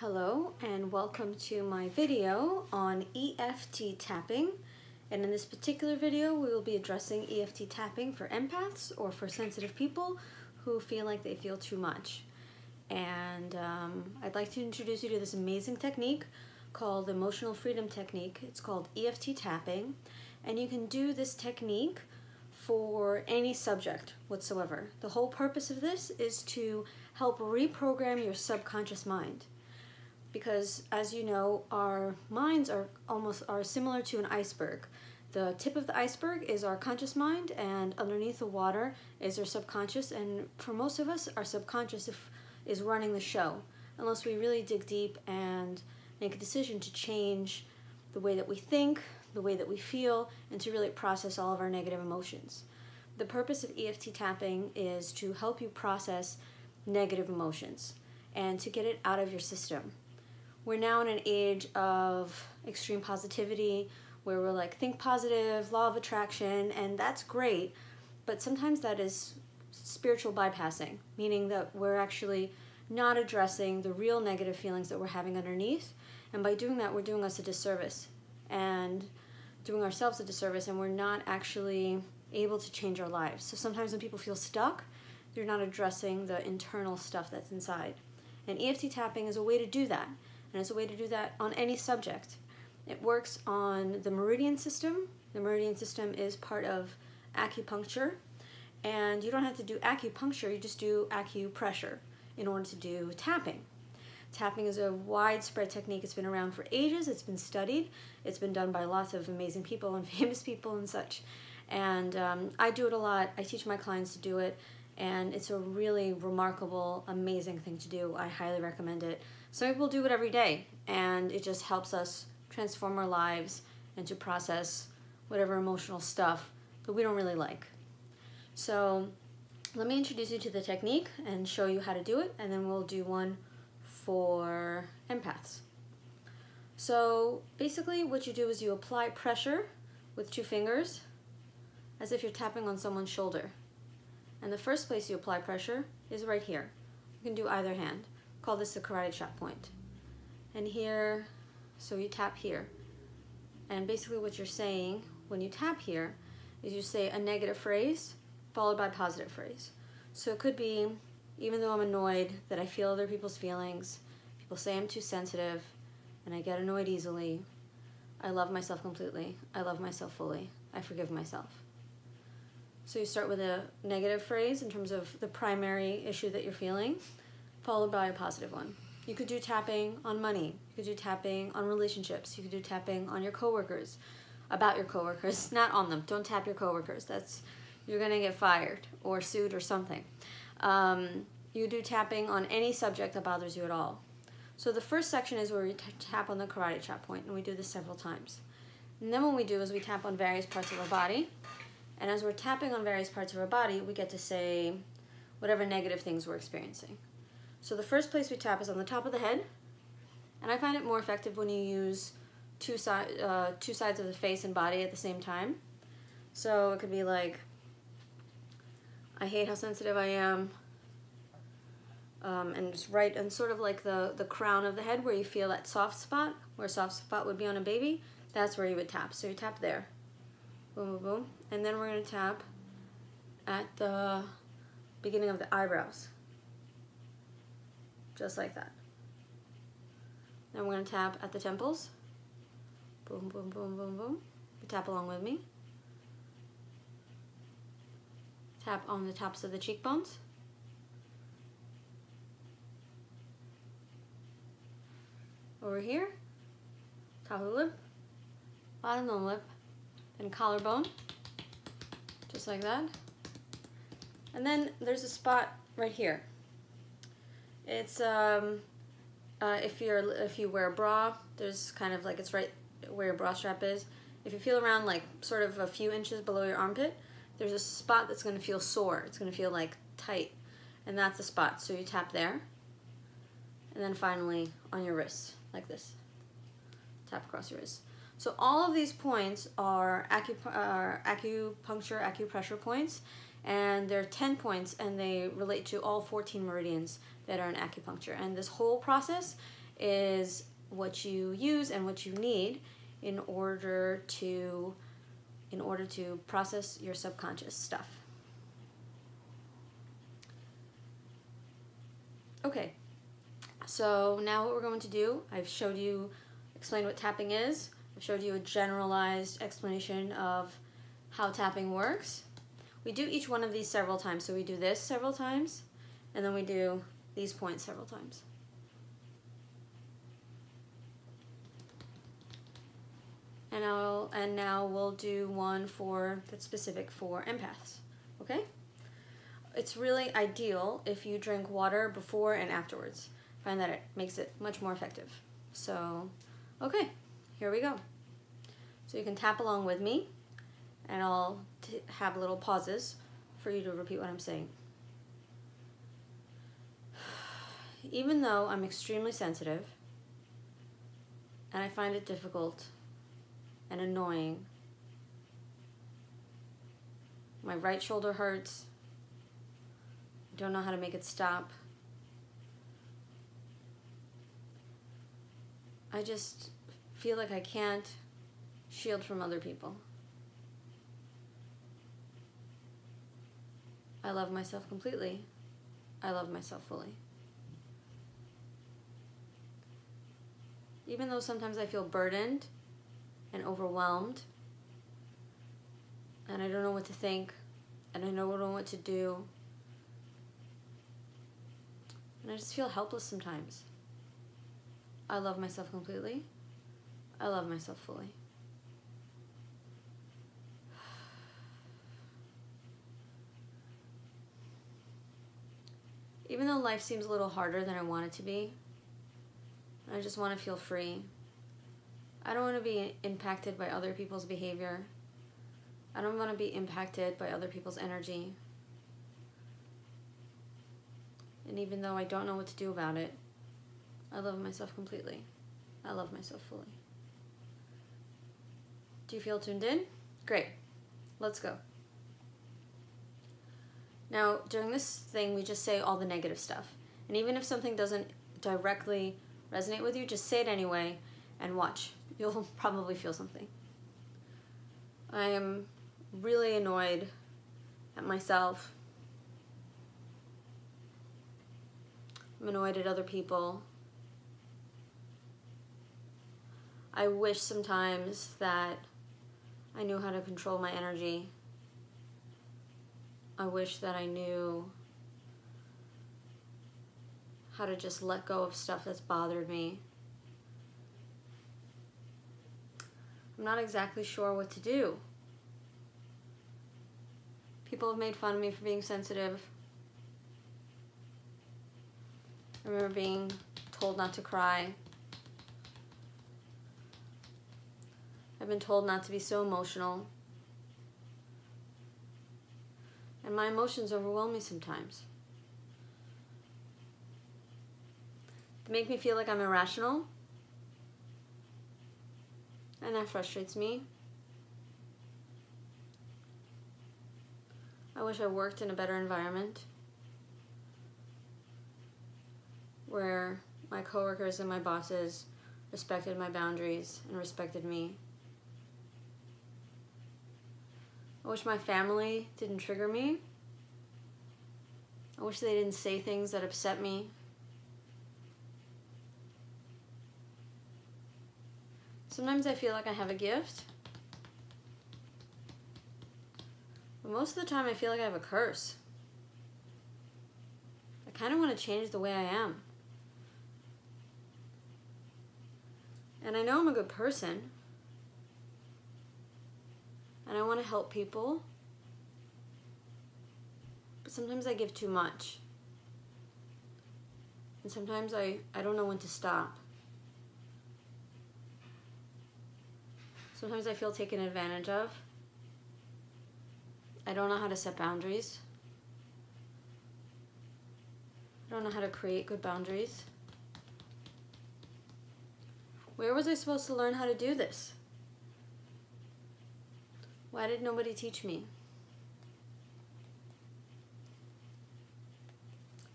Hello and welcome to my video on EFT tapping, and in this particular video we will be addressing EFT tapping for empaths or for sensitive people who feel like they feel too much. And I'd like to introduce you to this amazing technique called Emotional Freedom Technique. It's called EFT tapping, and you can do this technique for any subject whatsoever. The whole purpose of this is to help reprogram your subconscious mind. Because as you know, our minds are similar to an iceberg. The tip of the iceberg is our conscious mind, and underneath the water is our subconscious, and for most of us, our subconscious is running the show, unless we really dig deep and make a decision to change the way that we think, the way that we feel, and to really process all of our negative emotions. The purpose of EFT tapping is to help you process negative emotions and to get it out of your system. We're now in an age of extreme positivity where we're like, think positive, law of attraction, and that's great, but sometimes that is spiritual bypassing, meaning that we're actually not addressing the real negative feelings that we're having underneath, and by doing that, we're doing us a disservice and doing ourselves a disservice, and we're not actually able to change our lives. So sometimes when people feel stuck, they're not addressing the internal stuff that's inside. And EFT tapping is a way to do that. And it's a way to do that on any subject. It works on the meridian system. The meridian system is part of acupuncture. And you don't have to do acupuncture, you just do acupressure in order to do tapping. Tapping is a widespread technique. It's been around for ages. It's been studied. It's been done by lots of amazing people and famous people and such. And I do it a lot. I teach my clients to do it. And it's a really remarkable, amazing thing to do. I highly recommend it. Some people do it every day, and it just helps us transform our lives and to process whatever emotional stuff that we don't really like. So let me introduce you to the technique and show you how to do it, and then we'll do one for empaths. So basically what you do is you apply pressure with 2 fingers as if you're tapping on someone's shoulder. And the first place you apply pressure is right here. You can do either hand. Call this the karate chop point. And here, so you tap here. And basically what you're saying when you tap here is you say a negative phrase followed by a positive phrase. So it could be, even though I'm annoyed that I feel other people's feelings, people say I'm too sensitive and I get annoyed easily, I love myself completely, I love myself fully, I forgive myself. So you start with a negative phrase in terms of the primary issue that you're feeling, followed by a positive one. You could do tapping on money. You could do tapping on relationships. You could do tapping on your coworkers, about your coworkers, not on them. Don't tap your coworkers. You're gonna get fired or sued or something. You do tapping on any subject that bothers you at all. So the first section is where we tap on the karate chop point, and we do this several times. And then what we do is we tap on various parts of our body. And as we're tapping on various parts of our body, we get to say whatever negative things we're experiencing. So the first place we tap is on the top of the head, and I find it more effective when you use two sides of the face and body at the same time. So it could be like, I hate how sensitive I am, and just right, and sort of like the crown of the head where you feel that soft spot, where a soft spot would be on a baby, that's where you would tap. So you tap there. Boom, boom, boom. And then we're going to tap at the beginning of the eyebrows. Just like that. Then we're going to tap at the temples. Boom, boom, boom, boom, boom. You tap along with me. Tap on the tops of the cheekbones. Over here. Top of the lip. Bottom of the lip. And collarbone, just like that. And then there's a spot right here. It's if you wear a bra, there's kind of like, it's right where your bra strap is. If you feel around like sort of a few inches below your armpit, there's a spot that's going to feel sore. It's going to feel like tight, and that's the spot. So you tap there, and then finally on your wrist like this. Tap across your wrist. So all of these points are acupuncture, acupressure points, and there are 10 points, and they relate to all 14 meridians that are in acupuncture. And this whole process is what you use and what you need in order to process your subconscious stuff. Okay, so now what we're going to do, I've explained what tapping is. I've showed you a generalized explanation of how tapping works. We do each one of these several times. So we do this several times, and then we do these points several times. And now we'll do one that's specific for empaths, okay? It's really ideal if you drink water before and afterwards. I find that it makes it much more effective. So, okay, here we go. So you can tap along with me, and I'll have little pauses for you to repeat what I'm saying. Even though I'm extremely sensitive, and I find it difficult and annoying, my right shoulder hurts, I don't know how to make it stop. I just feel like I can't shield from other people. I love myself completely. I love myself fully. Even though sometimes I feel burdened and overwhelmed, and I don't know what to think, and I don't know what to do, and I just feel helpless sometimes. I love myself completely. I love myself fully. Even though life seems a little harder than I want it to be, I just want to feel free. I don't want to be impacted by other people's behavior. I don't want to be impacted by other people's energy. And even though I don't know what to do about it, I love myself completely. I love myself fully. Do you feel tuned in? Great. Let's go. Now, during this thing, we just say all the negative stuff. And even if something doesn't directly resonate with you, just say it anyway and watch. You'll probably feel something. I am really annoyed at myself. I'm annoyed at other people. I wish sometimes that I knew how to control my energy. I wish that I knew how to just let go of stuff that's bothered me. I'm not exactly sure what to do. People have made fun of me for being sensitive. I remember being told not to cry. I've been told not to be so emotional. And my emotions overwhelm me sometimes. They make me feel like I'm irrational. And that frustrates me. I wish I worked in a better environment where my coworkers and my bosses respected my boundaries and respected me. I wish my family didn't trigger me. I wish they didn't say things that upset me. Sometimes I feel like I have a gift, but most of the time I feel like I have a curse. I kind of want to change the way I am. And I know I'm a good person, and I want to help people, but sometimes I give too much. And sometimes I don't know when to stop. Sometimes I feel taken advantage of. I don't know how to set boundaries. I don't know how to create good boundaries. Where was I supposed to learn how to do this? Why did nobody teach me?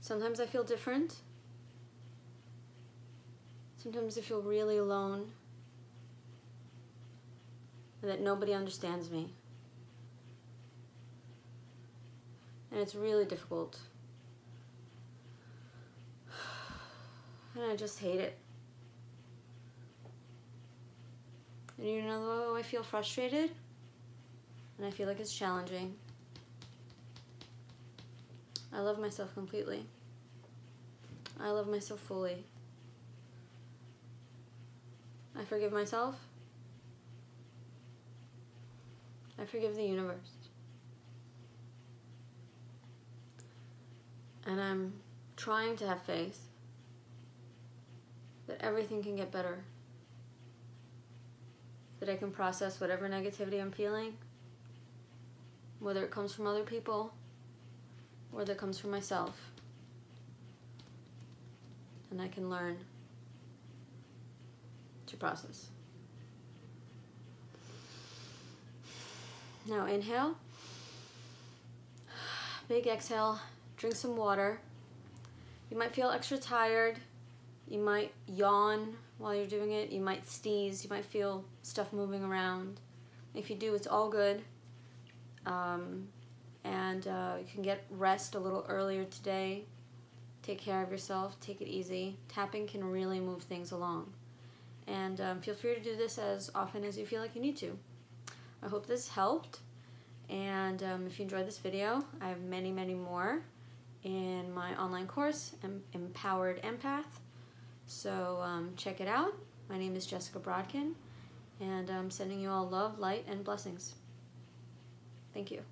Sometimes I feel different. Sometimes I feel really alone, and that nobody understands me. And it's really difficult. And I just hate it. And you know, I feel frustrated, and I feel like it's challenging. I love myself completely. I love myself fully. I forgive myself. I forgive the universe. And I'm trying to have faith that everything can get better. That I can process whatever negativity I'm feeling, whether it comes from other people, whether it comes from myself. And I can learn to process. Now inhale, big exhale, drink some water. You might feel extra tired. You might yawn while you're doing it. You might sneeze. You might feel stuff moving around. If you do, it's all good. You can get rest a little earlier today. Take care of yourself. Take it easy. Tapping can really move things along. And feel free to do this as often as you feel like you need to. I hope this helped. And if you enjoyed this video, I have many, many more in my online course, Empowered Empath. So check it out. My name is Jessica Brodkin, and I'm sending you all love, light, and blessings. Thank you.